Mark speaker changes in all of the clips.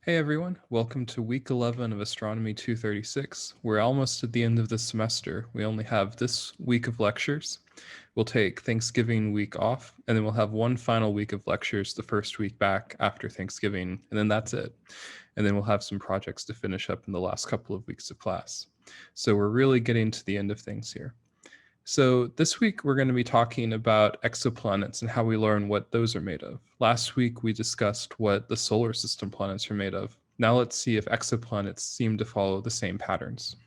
Speaker 1: Hey everyone, welcome to week 11 of Astronomy 236. We're almost at the end of this semester. We only have this week of lectures. We'll take Thanksgiving week off, and then we'll have one final week of lectures the first week back after Thanksgiving, and then that's it. And then we'll have some projects to finish up in the last couple of weeks of class. So we're really getting to the end of things here. So, this week we're going to be talking about exoplanets and how we learn what those are made of. Last week we discussed what the solar system planets are made of. Now let's see if exoplanets seem to follow the same patterns.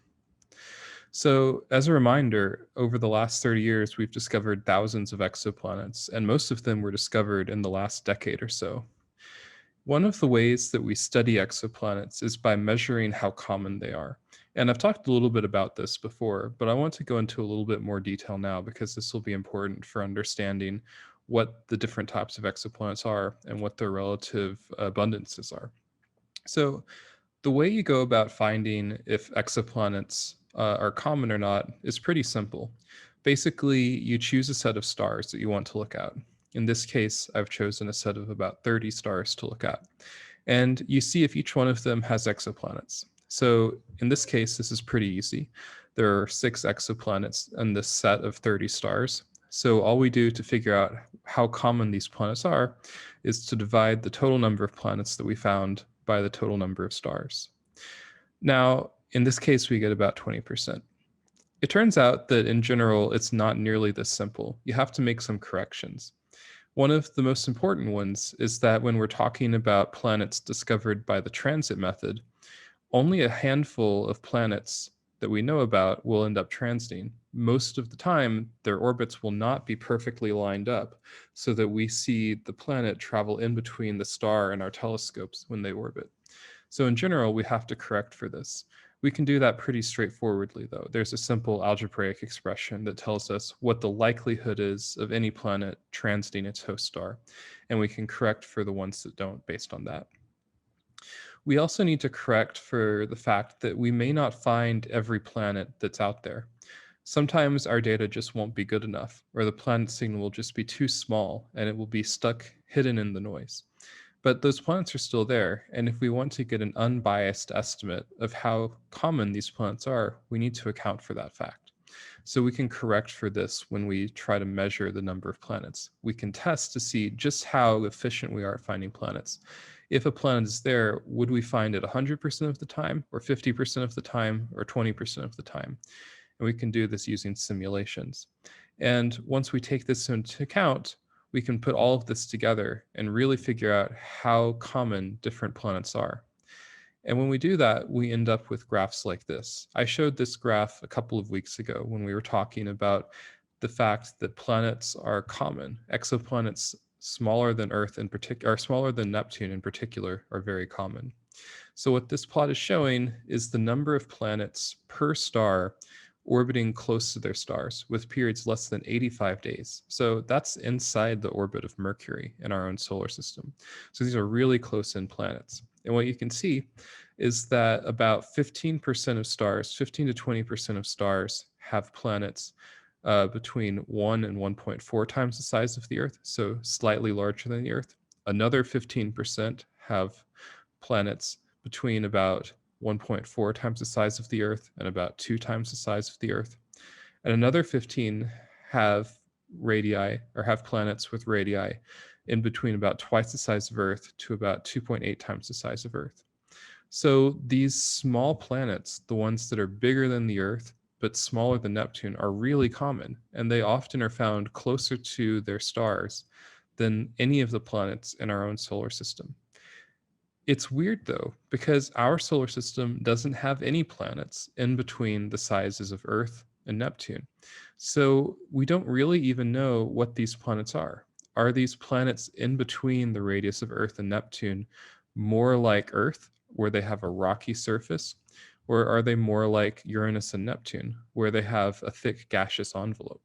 Speaker 1: So, as a reminder, over the last 30 years, we've discovered thousands of exoplanets, and most of them were discovered in the last decade or so. One of the ways that we study exoplanets is by measuring how common they are. And I've talked a little bit about this before, but I want to go into a little bit more detail now because this will be important for understanding what the different types of exoplanets are and what their relative abundances are. So, the way you go about finding if exoplanets are common or not is pretty simple. Basically, you choose a set of stars that you want to look at. In this case, I've chosen a set of about 30 stars to look at. And you see if each one of them has exoplanets. So in this case, this is pretty easy. There are 6 exoplanets in this set of 30 stars. So all we do to figure out how common these planets are is to divide the total number of planets that we found by the total number of stars. Now, in this case, we get about 20%. It turns out that in general, it's not nearly this simple. You have to make some corrections. One of the most important ones is that when we're talking about planets discovered by the transit method, only a handful of planets that we know about will end up transiting. Most of the time, their orbits will not be perfectly lined up so that we see the planet travel in between the star and our telescopes when they orbit. So in general, we have to correct for this. We can do that pretty straightforwardly, though. There's a simple algebraic expression that tells us what the likelihood is of any planet transiting its host star, and we can correct for the ones that don't based on that. We also need to correct for the fact that we may not find every planet that's out there. Sometimes our data just won't be good enough, or the planet signal will just be too small and it will be stuck hidden in the noise. But those planets are still there, and if we want to get an unbiased estimate of how common these planets are, we need to account for that fact. So we can correct for this when we try to measure the number of planets. We can test to see just how efficient we are at finding planets. If a planet is there, would we find it 100% of the time, or 50% of the time, or 20% of the time? And we can do this using simulations. And once we take this into account, we can put all of this together and really figure out how common different planets are. And when we do that, we end up with graphs like this. I showed this graph a couple of weeks ago when we were talking about the fact that planets are common. Exoplanets smaller than Earth in particular, or smaller than Neptune in particular, are very common. So what this plot is showing is the number of planets per star orbiting close to their stars with periods less than 85 days. So that's inside the orbit of Mercury in our own solar system. So these are really close in planets. And what you can see is that about 15% of stars, 15 to 20% of stars have planets between 1 and 1.4 times the size of the Earth, so slightly larger than the Earth. Another 15% have planets between about 1.4 times the size of the Earth and about 2 times the size of the Earth. And another 15 have radii or have planets with radii in between about twice the size of Earth to about 2.8 times the size of Earth. So these small planets, the ones that are bigger than the Earth but smaller than Neptune, are really common, and they often are found closer to their stars than any of the planets in our own solar system. It's weird though, because our solar system doesn't have any planets in between the sizes of Earth and Neptune. So we don't really even know what these planets are. Are these planets in between the radius of Earth and Neptune more like Earth, where they have a rocky surface? Or are they more like Uranus and Neptune, where they have a thick gaseous envelope?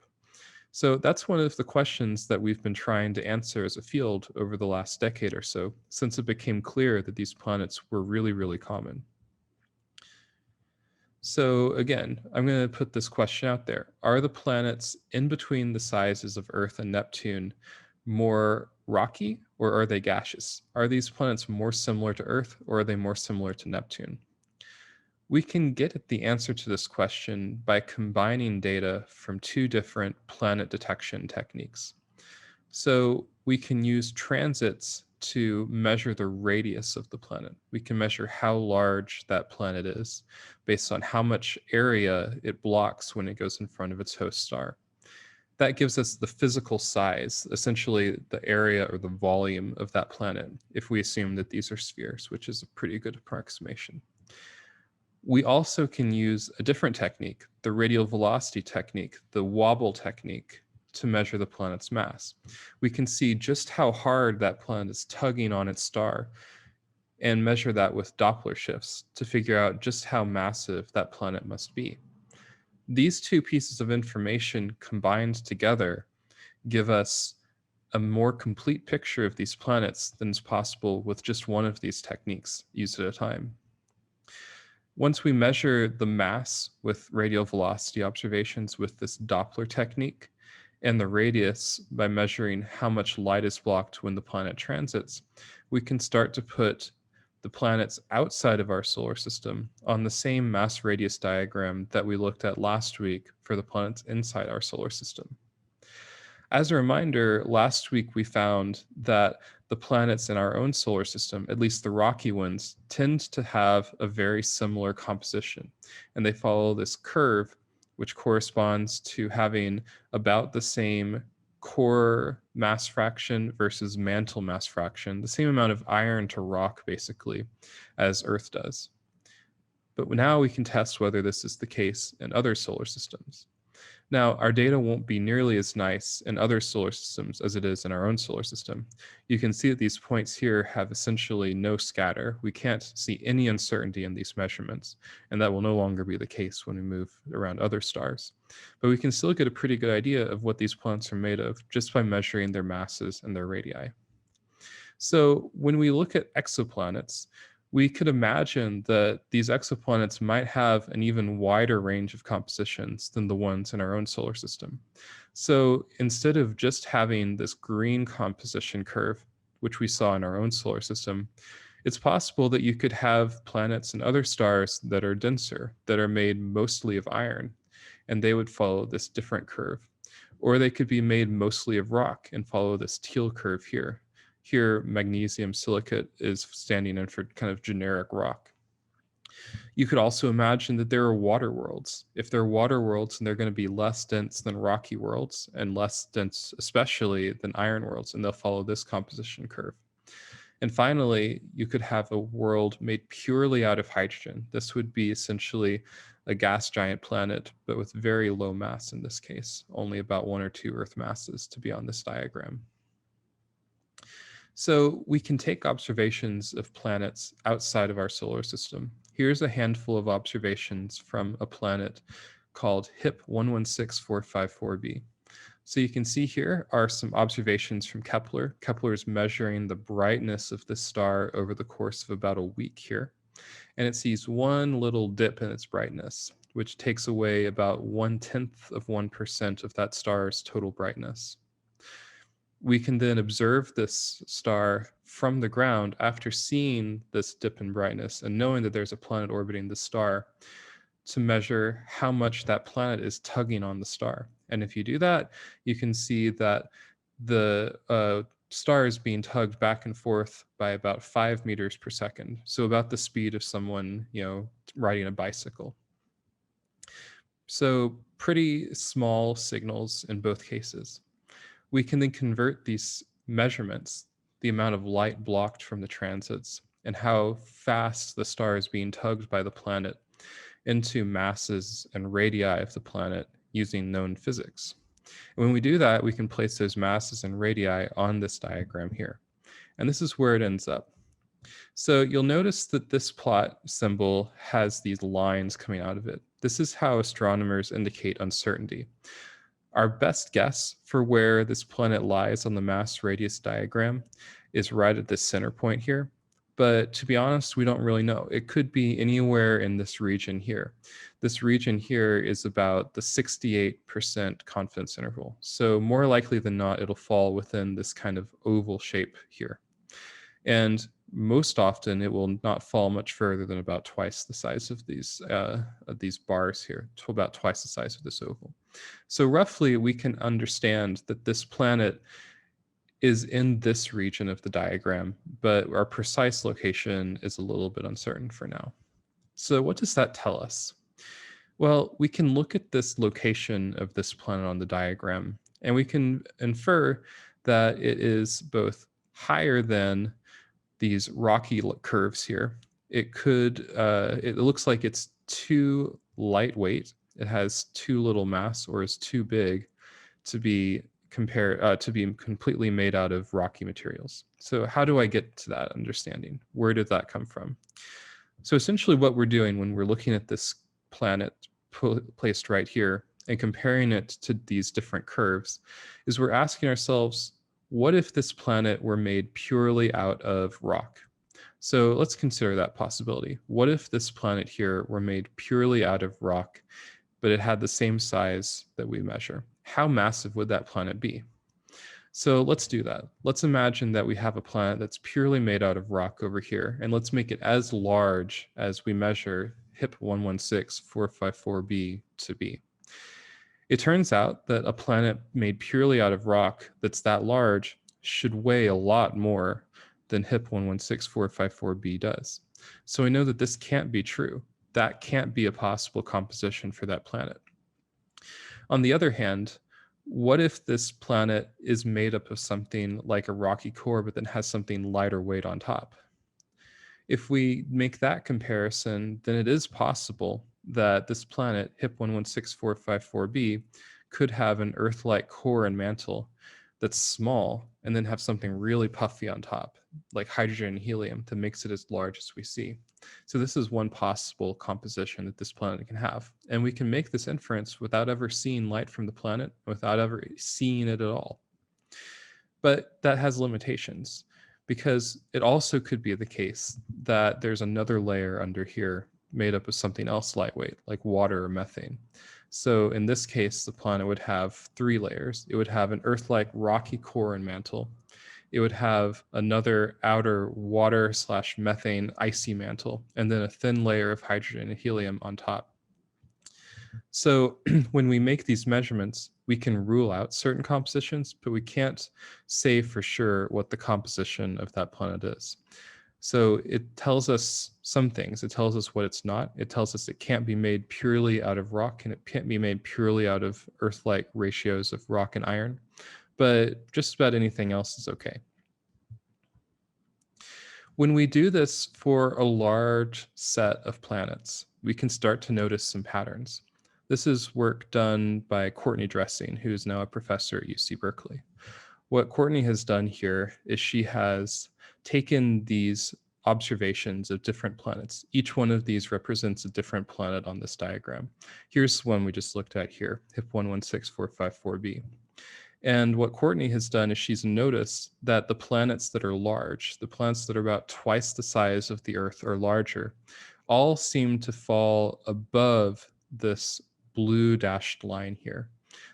Speaker 1: So that's one of the questions that we've been trying to answer as a field over the last decade or so, since it became clear that these planets were really, really common. So again, I'm going to put this question out there. Are the planets in between the sizes of Earth and Neptune more rocky or are they gaseous? Are these planets more similar to Earth or are they more similar to Neptune? We can get at the answer to this question by combining data from two different planet detection techniques. So we can use transits to measure the radius of the planet. We can measure how large that planet is based on how much area it blocks when it goes in front of its host star. That gives us the physical size, essentially the area or the volume of that planet, if we assume that these are spheres, which is a pretty good approximation. We also can use a different technique, the radial velocity technique, the wobble technique, to measure the planet's mass. We can see just how hard that planet is tugging on its star and measure that with Doppler shifts to figure out just how massive that planet must be. These two pieces of information combined together give us a more complete picture of these planets than is possible with just one of these techniques used at a time. Once we measure the mass with radial velocity observations with this Doppler technique, and the radius by measuring how much light is blocked when the planet transits, we can start to put the planets outside of our solar system on the same mass radius diagram that we looked at last week for the planets inside our solar system. As a reminder, last week we found that the planets in our own solar system, at least the rocky ones, tend to have a very similar composition, and they follow this curve which corresponds to having about the same core mass fraction versus mantle mass fraction, the same amount of iron to rock basically as Earth does. But now we can test whether this is the case in other solar systems. Now, our data won't be nearly as nice in other solar systems as it is in our own solar system. You can see that these points here have essentially no scatter. We can't see any uncertainty in these measurements, and that will no longer be the case when we move around other stars. But we can still get a pretty good idea of what these planets are made of just by measuring their masses and their radii. So when we look at exoplanets, we could imagine that these exoplanets might have an even wider range of compositions than the ones in our own solar system. So instead of just having this green composition curve, which we saw in our own solar system, it's possible that you could have planets and other stars that are denser, that are made mostly of iron, and they would follow this different curve. Or they could be made mostly of rock and follow this teal curve here. Here, magnesium silicate is standing in for kind of generic rock. You could also imagine that there are water worlds. If they're water worlds, then they're going to be less dense than rocky worlds and less dense, especially, than iron worlds, and they'll follow this composition curve. And finally, you could have a world made purely out of hydrogen. This would be essentially a gas giant planet, but with very low mass in this case, only about 1 or 2 Earth masses to be on this diagram. So we can take observations of planets outside of our solar system. Here's a handful of observations from a planet called HIP 116454b. So you can see here are some observations from Kepler. Kepler is measuring the brightness of the star over the course of about a week here. And it sees one little dip in its brightness, which takes away about 0.1% of that star's total brightness. We can then observe this star from the ground after seeing this dip in brightness and knowing that there's a planet orbiting the star to measure how much that planet is tugging on the star. And if you do that, you can see that the star is being tugged back and forth by about 5 meters per second. So about the speed of someone, riding a bicycle. So pretty small signals in both cases. We can then convert these measurements, the amount of light blocked from the transits and how fast the star is being tugged by the planet, into masses and radii of the planet using known physics. And when we do that, we can place those masses and radii on this diagram here. And this is where it ends up. So you'll notice that this plot symbol has these lines coming out of it. This is how astronomers indicate uncertainty. Our best guess for where this planet lies on the mass radius diagram is right at this center point here. But to be honest, we don't really know. It could be anywhere in this region here. This region here is about the 68% confidence interval. So more likely than not, it'll fall within this kind of oval shape here. And most often it will not fall much further than about twice the size of these bars here, to about twice the size of this oval. So roughly we can understand that this planet is in this region of the diagram, but our precise location is a little bit uncertain for now. So what does that tell us? Well, we can look at this location of this planet on the diagram, and we can infer that it is both higher than these rocky curves here. It looks like it's too lightweight. It has too little mass, or is too big to be to be completely made out of rocky materials. So how do I get to that understanding? Where did that come from? So essentially what we're doing when we're looking at this planet placed right here and comparing it to these different curves is we're asking ourselves, what if this planet were made purely out of rock? So let's consider that possibility. What if this planet here were made purely out of rock, but it had the same size that we measure? How massive would that planet be? So let's do that. Let's imagine that we have a planet that's purely made out of rock over here, and let's make it as large as we measure HIP 116454b to be. It turns out that a planet made purely out of rock that's that large should weigh a lot more than HIP 116454b does. So we know that this can't be true. That can't be a possible composition for that planet. On the other hand, what if this planet is made up of something like a rocky core, but then has something lighter weight on top? If we make that comparison, then it is possible that this planet, HIP 116454b, could have an Earth-like core and mantle that's small and then have something really puffy on top, like hydrogen and helium, that makes it as large as we see. So this is one possible composition that this planet can have. And we can make this inference without ever seeing light from the planet, without ever seeing it at all. But that has limitations, because it also could be the case that there's another layer under here made up of something else lightweight, like water or methane. So in this case, the planet would have 3 layers. It would have an Earth-like rocky core and mantle. It would have another outer water/methane icy mantle, and then a thin layer of hydrogen and helium on top. So when we make these measurements, we can rule out certain compositions, but we can't say for sure what the composition of that planet is. So it tells us some things. It tells us what it's not. It tells us it can't be made purely out of rock, and it can't be made purely out of Earth-like ratios of rock and iron. But just about anything else is okay. When we do this for a large set of planets, we can start to notice some patterns. This is work done by Courtney Dressing, who is now a professor at UC Berkeley. What Courtney has done here is she has taken these observations of different planets. Each one of these represents a different planet on this diagram. Here's one we just looked at here, HIP 116454b. And what Courtney has done is she's noticed that the planets that are large, the planets that are about twice the size of the Earth or larger, all seem to fall above this blue dashed line here.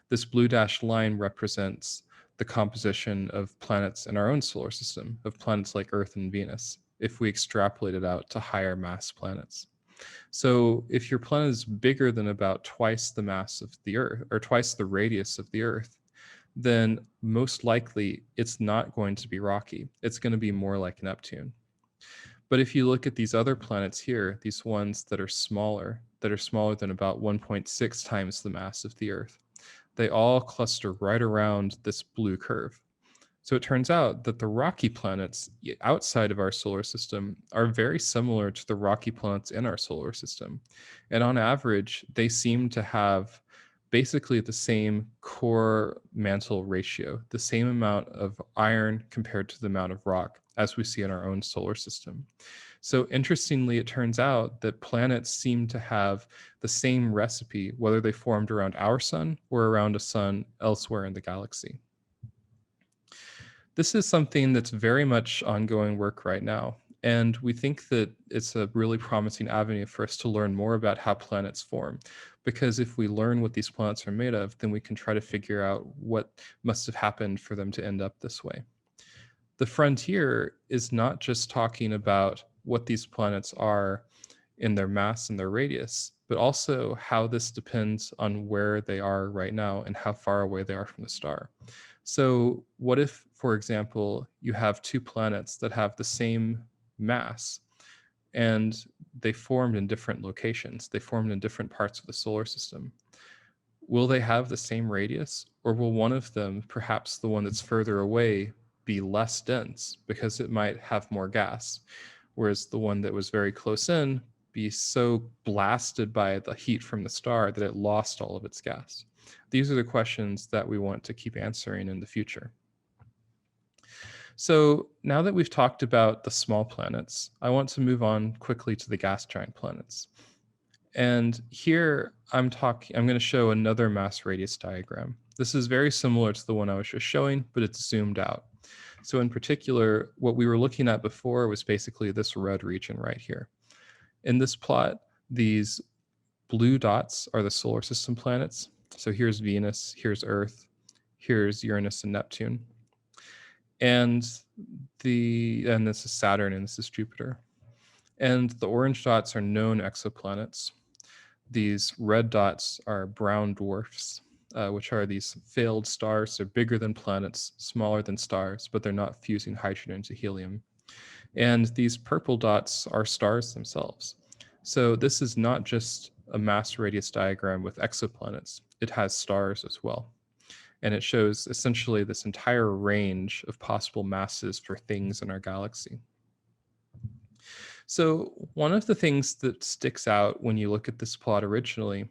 Speaker 1: This blue dashed line represents the composition of planets in our own solar system, of planets like Earth and Venus, if we extrapolate it out to higher mass planets. So if your planet is bigger than about twice the mass of the Earth, or twice the radius of the Earth, then most likely it's not going to be rocky. It's going to be more like Neptune. But if you look at these other planets here, these ones that are smaller than about 1.6 times the mass of the Earth, they all cluster right around this blue curve. So it turns out that the rocky planets outside of our solar system are very similar to the rocky planets in our solar system. And on average, they seem to have basically the same core mantle ratio, the same amount of iron compared to the amount of rock as we see in our own solar system. So interestingly, it turns out that planets seem to have the same recipe, whether they formed around our sun or around a sun elsewhere in the galaxy. This is something that's very much ongoing work right now. And we think that it's a really promising avenue for us to learn more about how planets form. Because if we learn what these planets are made of, then we can try to figure out what must have happened for them to end up this way. The frontier is not just talking about what these planets are in their mass and their radius, but also how this depends on where they are right now and how far away they are from the star. So, what if, for example, you have two planets that have the same mass and they formed in different locations? They formed in different parts of the solar system. Will they have the same radius, or will one of them, perhaps the one that's further away, be less dense because it might have more gas, whereas the one that was very close in be so blasted by the heat from the star that it lost all of its gas? These are the questions that we want to keep answering in the future. So now that we've talked about the small planets, I want to move on quickly to the gas giant planets. And here I'm going to show another mass radius diagram. This is very similar to the one I was just showing, but it's zoomed out. So in particular, what we were looking at before was basically this red region right here. In this plot, these blue dots are the solar system planets. So here's Venus, here's Earth, here's Uranus and Neptune. And this is Saturn and this is Jupiter. And the orange dots are known exoplanets. These red dots are brown dwarfs, which are these failed stars. They're bigger than planets, smaller than stars, but they're not fusing hydrogen into helium. And these purple dots are stars themselves. So this is not just a mass radius diagram with exoplanets. It has stars as well. And it shows essentially this entire range of possible masses for things in our galaxy. So one of the things that sticks out when you look at this plot originally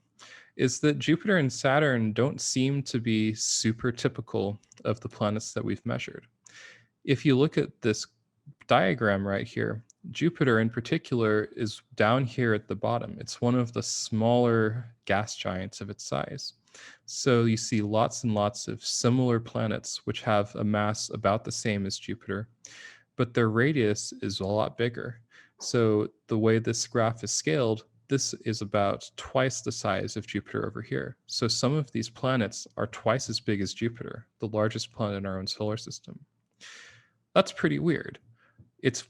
Speaker 1: is that Jupiter and Saturn don't seem to be super typical of the planets that we've measured. If you look at this diagram right here, Jupiter in particular is down here at the bottom. It's one of the smaller gas giants of its size. So you see lots and lots of similar planets which have a mass about the same as Jupiter, but their radius is a lot bigger. So the way this graph is scaled, this is about twice the size of Jupiter over here. So some of these planets are twice as big as Jupiter, the largest planet in our own solar system. That's pretty weird.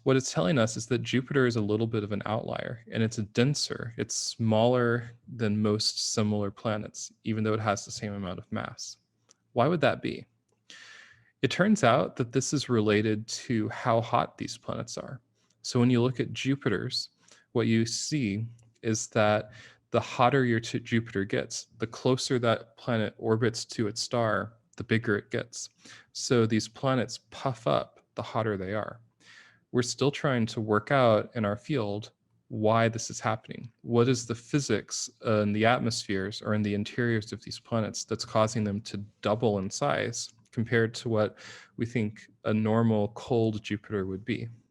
Speaker 1: What it's telling us is that Jupiter is a little bit of an outlier, and it's denser. It's smaller than most similar planets, even though it has the same amount of mass. Why would that be? It turns out that this is related to how hot these planets are. So when you look at Jupiter's, what you see is that the hotter your Jupiter gets, the closer that planet orbits to its star, the bigger it gets. So these planets puff up the hotter they are. We're still trying to work out in our field why this is happening. What is the physics in the atmospheres or in the interiors of these planets that's causing them to double in size compared to what we think a normal cold Jupiter would be?